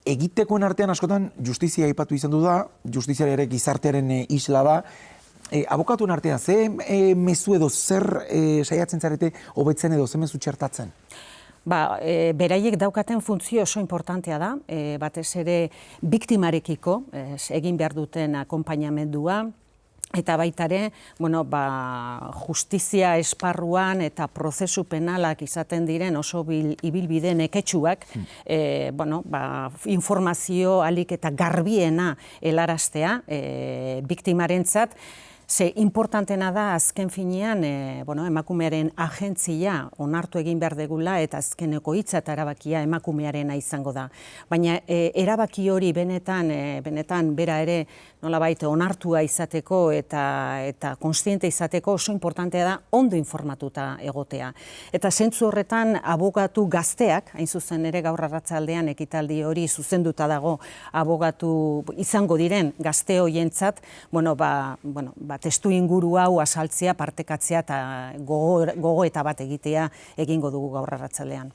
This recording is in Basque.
egitekoen artean askotan justizia aipatu izan du da, justizia ere gizartearen isla da. Abokatuen artean, ze mezu edo zer saiatzen zarete hobetzen edo ze mezu txertatzen? Beraiek daukaten funtzio oso importantea da, batez ere biktimarekiko egin behar duten akonpainamendua, eta baita ere, justizia esparruan eta prozesu penalak izaten diren oso ibilbide neketsuak, informazio ahalik eta garbiena helaraztea biktimarentzat. Ze importantena da azken finean emakumearen agentzia onartu egin behar degula eta azkeneko hitza eta erabakia emakumearena izango da. Baina erabaki hori benetan bera ere nolabait onartua izateko eta kontziente izateko oso importantea da ondo informatuta egotea. Eta zentzu horretan abokatu gazteak, hain zuzen ere gaur arratsaldean ekitaldi hori zuzenduta dago abokatu izango diren gazte horientzat, testu inguru hau azaltzea, partekatzea eta gogoeta bat egitea egingo dugu gaur arratsaldean.